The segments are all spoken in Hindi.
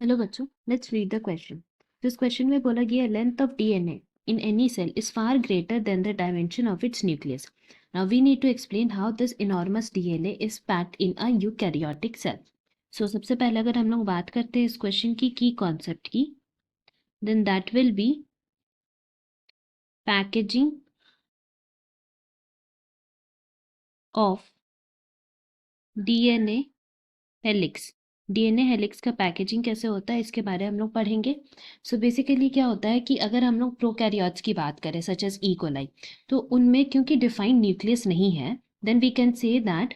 हेलो बच्चों, लेट्स रीड द क्वेश्चन। इस क्वेश्चन में बोला गया length of DNA in any cell is far greater than the dimension of its nucleus. Now we need to explain how this enormous DNA is packed in a eukaryotic cell. So सबसे पहले अगर हम लोग बात करते हैं इस क्वेश्चन की की कॉन्सेप्ट की, then that will be packaging of DNA helix. DNA helix का पैकेजिंग कैसे होता है इसके बारे में हम लोग पढ़ेंगे। सो बेसिकली क्या होता है कि अगर हम लोग प्रोकैरियोट्स की बात करें सच एज ई कोलाई, तो उनमें क्योंकि डिफाइंड न्यूक्लियस नहीं है, then we can say that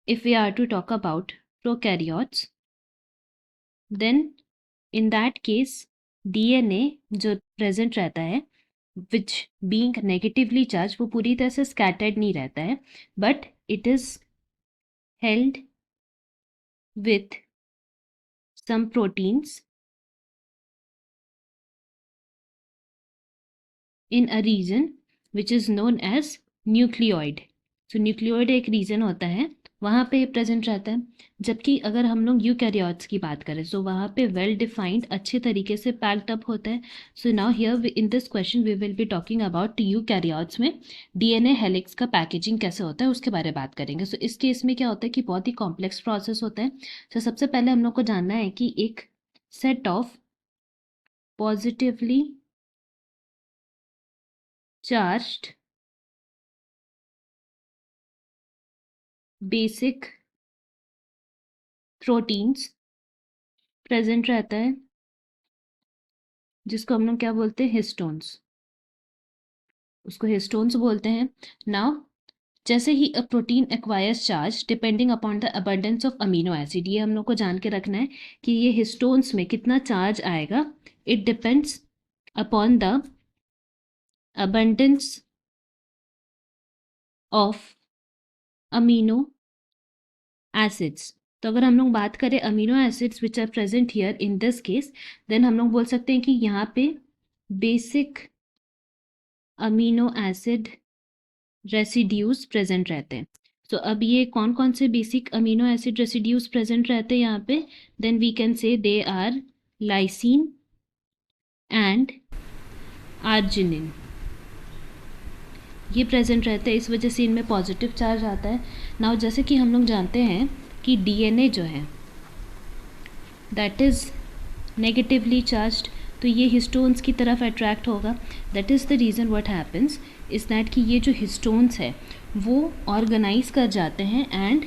if we are to talk about prokaryotes, then in that case DNA जो प्रेजेंट रहता है विच बीइंग नेगेटिवली चार्ज, वो पूरी तरह से स्कैटर्ड नहीं रहता है, but it is held with some proteins in a region which is known as nucleoid. So nucleoid एक रीजन होता है, वहाँ पे प्रेजेंट रहता है। जबकि अगर हम लोग यूकैरियोट्स की बात करें तो वहाँ पे वेल डिफाइंड अच्छे तरीके से पैक्ड अप होता है। So now here in this question we will be talking about eukaryotes में डीएनए हेलिक्स का पैकेजिंग कैसे होता है उसके बारे में बात करेंगे। सो इस केस में क्या होता है कि बहुत ही कॉम्प्लेक्स प्रोसेस होता है। तो सबसे पहले हम लोग को जानना है कि एक set of positively charged basic proteins present रहता है, जिसको हम लोग क्या बोलते हैं, हिस्टोन्स। उसको हिस्टोन्स बोलते हैं। नाउ जैसे ही a protein acquires charge depending upon the abundance of amino acid, ये हम लोग को जान के रखना है कि ये हिस्टोन्स में कितना चार्ज आएगा। It depends upon the abundance of amino acids. तो अगर हम लोग बात करें amino acids which are present here in this case, then हम लोग बोल सकते हैं कि यहाँ पे basic amino acid residues present रहते हैं। सो अब ये कौन कौन से basic amino acid residues present रहते हैं यहाँ पे, then we can say they are lysine and arginine. ये प्रेजेंट रहते हैं, इस वजह से इनमें पॉजिटिव चार्ज आता है। नाउ जैसे कि हम लोग जानते हैं कि डीएनए जो है दैट इज़ नेगेटिवली चार्ज्ड, तो ये हिस्टोन्स की तरफ अट्रैक्ट होगा। That is the reason what happens is that कि ये जो हिस्टोन्स है वो ऑर्गेनाइज कर जाते हैं and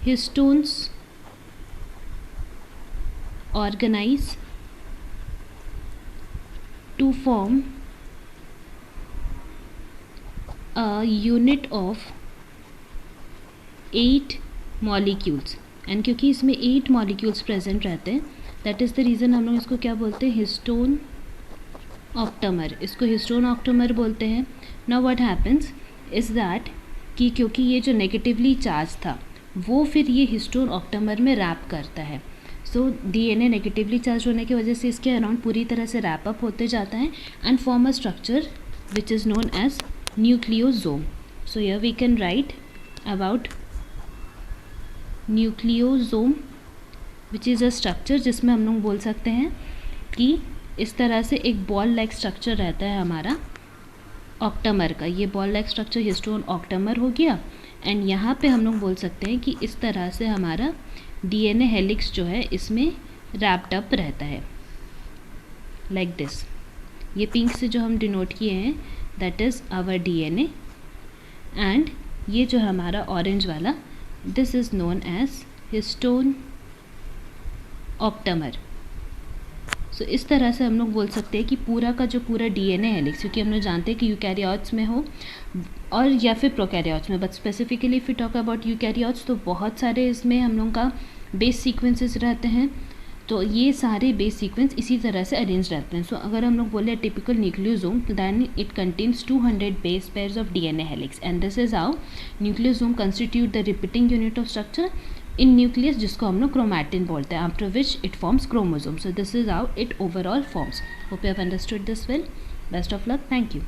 histones organise to form a unit of 8 molecules. And क्योंकि इसमें 8 मॉलिक्यूल्स प्रेजेंट रहते हैं, दैट इज़ द रीज़न हम लोग इसको क्या बोलते हैं, हिस्टोन ऑक्टामर। इसको हिस्टोन ऑक्टामर बोलते हैं। Now what happens is that कि क्योंकि ये जो नेगेटिवली चार्ज था वो फिर ये हिस्टोन ऑक्टामर में रैप करता है। सो डीएनए नेगेटिवली चार्ज होने की वजह से इसके अराउंड पूरी तरह से रैप अप होते जाता है and form a structure which is known as nucleosome. So here we can write about nucleosome which is a structure, जिसमें हम लोग बोल सकते हैं कि इस तरह से एक बॉल लाइक स्ट्रक्चर रहता है हमारा ऑक्टामर का। ये ball like structure histone octamer हो गया। एंड यहाँ पे हम लोग बोल सकते हैं कि इस तरह से हमारा डीएनए हेलिक्स जो है इसमें रैप्ड अप रहता है लाइक दिस। ये पिंक से जो हम डिनोट किए हैं that is our DNA, and ये जो हमारा ऑरेंज वाला this is known as histone octamer. So इस तरह से हम लोग बोल सकते हैं कि पूरा का जो पूरा डीएनए हेलिक्स, क्योंकि हम लोग जानते हैं कि यूकैरियोट्स में हो और या फिर प्रोकैरियोट्स में, but specifically if you talk about eukaryotes तो बहुत सारे इसमें हम लोग का बेस सीक्वेंसेस रहते हैं। तो ये सारे बेस सीक्वेंस इसी तरह से अरेंज रहते हैं। सो अगर हम लोग बोले typical nucleosome then it contains 200 base pairs of DNA helix and this is how nucleosome constitute the repeating unit of structure in nucleus, जिसको हम लोग क्रोमैटिन बोलते हैं, after which it forms chromosome. So this is how it overall forms. Hope you have understood this well. Best of luck, thank you.